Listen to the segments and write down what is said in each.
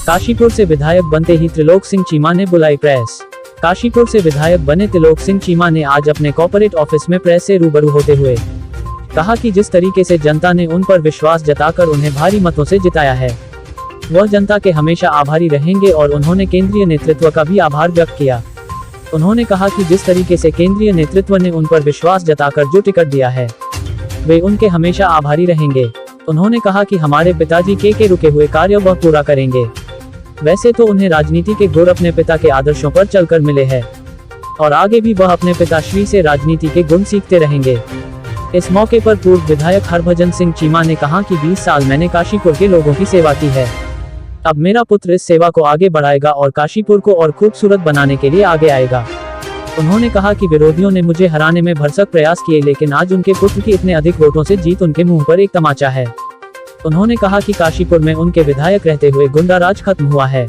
काशीपुर से विधायक बनते ही त्रिलोक सिंह चीमा ने बुलाई प्रेस। काशीपुर से विधायक बने त्रिलोक सिंह चीमा ने आज अपने कॉर्पोरेट ऑफिस में प्रेस से रूबरू होते हुए कहा कि जिस तरीके से जनता ने उन पर विश्वास जताकर उन्हें भारी मतों से जिताया है, वह जनता के हमेशा आभारी रहेंगे और उन्होंने केंद्रीय नेतृत्व का भी आभार व्यक्त किया। उन्होंने कहा कि जिस तरीके से केंद्रीय नेतृत्व ने उन पर विश्वास जताकर जो टिकट दिया है, वे उनके हमेशा आभारी रहेंगे। उन्होंने कहा कि हमारे पिताजी के रुके हुए कार्य वह पूरा करेंगे। वैसे तो उन्हें राजनीति के गुर अपने पिता के आदर्शों पर चलकर मिले हैं और आगे भी वह अपने पिताश्री से राजनीति के गुण सीखते रहेंगे। इस मौके पर पूर्व विधायक हरभजन सिंह चीमा ने कहा कि 20 साल मैंने काशीपुर के लोगों की सेवा की है। अब मेरा पुत्र इस सेवा को आगे बढ़ाएगा और काशीपुर को और खूबसूरत बनाने के लिए आगे आएगा। उन्होंने कहा कि विरोधियों ने मुझे हराने में भरसक प्रयास किए, लेकिन आज उनके पुत्र की इतने अधिक वोटों से जीत उनके मुंह पर एक तमाचा है। उन्होंने कहा कि काशीपुर में उनके विधायक रहते हुए गुंडाराज खत्म हुआ है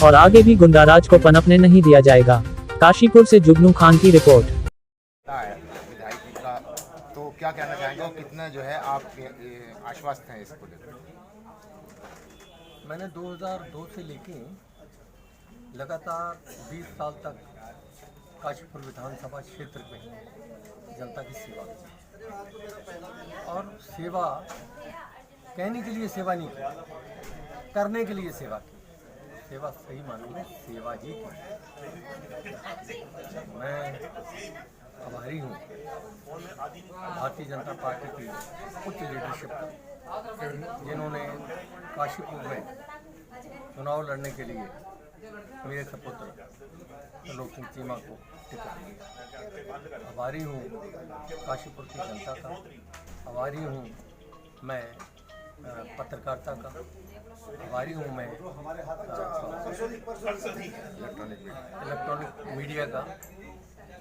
और आगे भी गुंडाराज को पनपने नहीं दिया जाएगा। काशीपुर से जुगनू खान की रिपोर्ट। तो क्या कहना चाहेंगे और कितना जो है आप आश्वस्त हैं इसको लेकर? मैंने 2002 से लेके लगातार 20 साल तक काशीपुर विधानसभा क्षेत्र में जनता की सेवा की और सेवा कहने के लिए सेवा नहीं की, करने के लिए सेवा की। सेवा सही मानों में सेवा ही की। मैं आभारी हूँ भारतीय जनता पार्टी की उच्च लीडरशिप का, जिन्होंने काशीपुर में चुनाव लड़ने के लिए मेरे सपुत्र त्रिलोक सिंह चीमा को टिकट दिया। आभारी हूँ काशीपुर की जनता का, आभारी हूँ मैं पत्रकारिता का, आभारी हूँ मैं इलेक्ट्रॉनिक मीडिया का,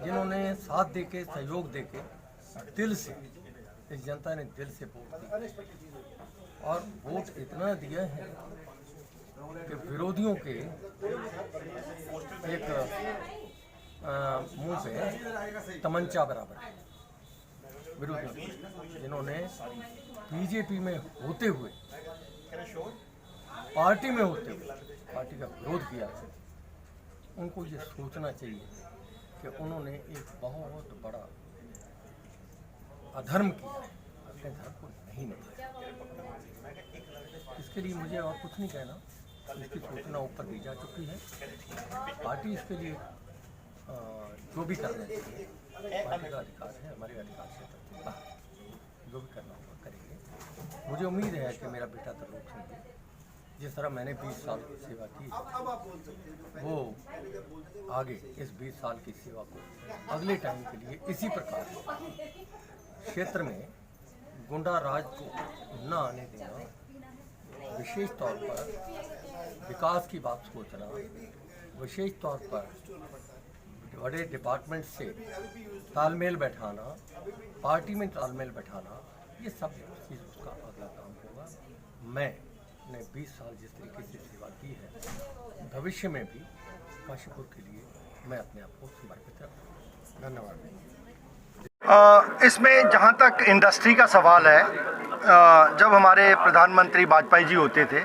जिन्होंने साथ देके सहयोग देके दिल से, इस जनता ने दिल से वोट दी और वोट इतना दिया है कि विरोधियों के एक मुंह पे तमंचा बराबर है। विरोधियों जिन्होंने बीजेपी में होते हुए, पार्टी में होते हुए पार्टी का विरोध किया, उनको ये सोचना चाहिए कि उन्होंने एक बहुत बड़ा अधर्म किया है, अपने धर्म को नहीं निभाया। इसके लिए मुझे और कुछ नहीं कहना, इसकी सूचना ऊपर दी जा चुकी है। पार्टी इसके लिए जो भी करना चाहिए, पार्टी का अधिकार है, हमारे अधिकार से जो भी करना होगा करेंगे। मुझे उम्मीद है कि मेरा बेटा त्रिलोक सिंह, जिस तरह मैंने 20 साल की सेवा की, वो आगे इस 20 साल की सेवा को अगले टाइम के लिए इसी प्रकार क्षेत्र में गुंडा राज को न आने देना, विशेष तौर पर विकास की बात सोचना, विशेष तौर पर बड़े डिपार्टमेंट से तालमेल बैठाना, पार्टी में तालमेल बैठाना, ये सब चीज़ उसका अगला काम होगा। मैंने 20 साल जिस तरीके से सेवा की है, भविष्य में भी काशीपुर के लिए मैं अपने आप को समर्पित रखूँगा। धन्यवाद। इसमें जहाँ तक इंडस्ट्री का सवाल है, जब हमारे प्रधानमंत्री वाजपेयी जी होते थे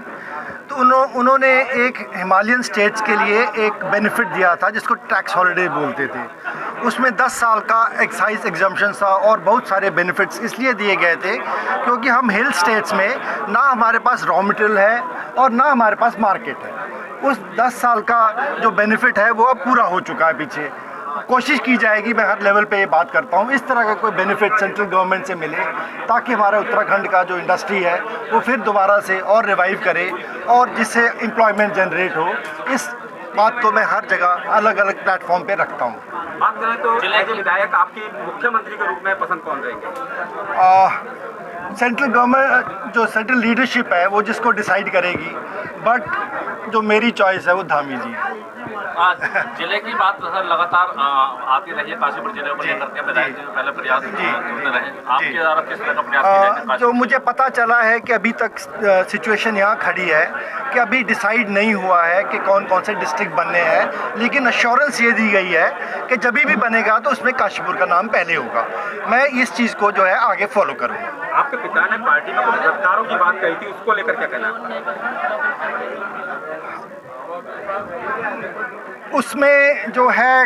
तो उन्होंने एक हिमालयन स्टेट्स के लिए एक बेनिफिट दिया था जिसको टैक्स हॉलिडे बोलते थे। उसमें 10 साल का एक्साइज एग्जम्पशन था और बहुत सारे बेनिफिट्स इसलिए दिए गए थे क्योंकि हम हिल स्टेट्स में ना हमारे पास रॉ मटेरियल है और ना हमारे पास मार्केट है। उस 10 साल का जो बेनिफिट है वो अब पूरा हो चुका है। पीछे कोशिश की जाएगी, मैं हर लेवल पे ये बात करता हूँ, इस तरह का कोई बेनिफिट सेंट्रल गवर्नमेंट से मिले ताकि हमारा उत्तराखंड का जो इंडस्ट्री है वो फिर दोबारा से और रिवाइव करे और जिससे एम्प्लॉयमेंट जनरेट हो। इस बात को मैं हर जगह अलग अलग प्लेटफॉर्म पे रखता हूँ। बात करें तो एज ए विधायक आपकी मुख्यमंत्री के रूप में पसंद कौन रहेंगे? सेंट्रल गवर्नमेंट जो सेंट्रल लीडरशिप है वो जिसको डिसाइड करेगी, बट जो मेरी चॉइस है वो धामी जी है। जिले की बात सर लगातार आती रही है, काशीपुर जिले को लेकर के विधायक जी पहले प्रयास करते रहे, आपके द्वारा किस तरह का प्रयास किया जाए? जो मुझे पता चला है कि अभी तक सिचुएशन यहाँ खड़ी है कि अभी डिसाइड नहीं हुआ है कि कौन कौन से डिस्ट्रिक्ट बनने हैं, लेकिन अश्योरेंस ये दी गई है कि जब भी बनेगा तो उसमें काशीपुर का नाम पहले होगा। मैं इस चीज़ को जो है आगे फॉलो करूँगा। आपके पिता ने पार्टी में कुछ गद्दारों की बात कही थी, उसको लेकर क्या कहना है? उसमें जो है,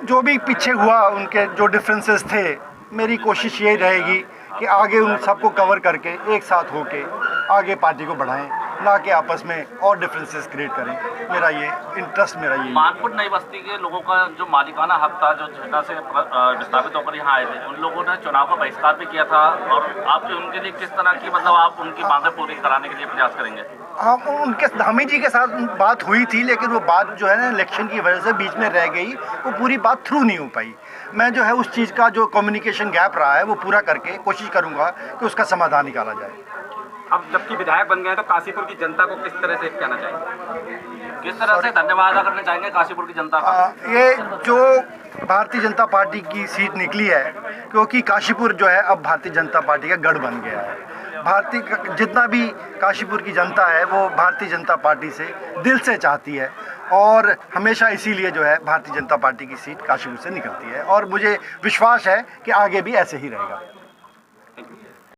जो भी पीछे हुआ, उनके जो डिफरेंसेस थे, मेरी कोशिश यही रहेगी कि आगे उन सबको कवर करके एक साथ होके आगे पार्टी को बढ़ाएं, ना कि आपस में और डिफरेंसेस क्रिएट करें। मेरा ये इंटरेस्ट यही मानपुर नई बस्ती के लोगों का जो मालिकाना हक था, जो झंडा से विस्थापित होकर यहाँ आए थे, उन लोगों ने चुनाव का बहिष्कार भी किया था, और आप उनके लिए किस तरह की, मतलब आप उनकी मांगें पूरी कराने के लिए प्रयास करेंगे? हम उनके धामी जी के साथ बात हुई थी, लेकिन वो बात जो है ना इलेक्शन की वजह से बीच में रह गई, वो पूरी बात थ्रू नहीं हो पाई। मैं जो है उस चीज़ का जो कम्युनिकेशन गैप रहा है वो पूरा करके कोशिश करूँगा कि उसका समाधान निकाला जाए। अब जबकि विधायक बन गए तो काशीपुर की जनता को किस तरह से कहना चाहेंगे, किस तरह से धन्यवाद अदा करना चाहेंगे काशीपुर की जनता का? ये जो भारतीय जनता पार्टी की सीट निकली है, क्योंकि काशीपुर जो है अब भारतीय जनता पार्टी का गढ़ बन गया है। जितना भी काशीपुर की जनता है वो भारतीय जनता पार्टी से दिल से चाहती है, और हमेशा इसीलिए जो है भारतीय जनता पार्टी की सीट काशीपुर से निकलती है, और मुझे विश्वास है कि आगे भी ऐसे ही रहेगा।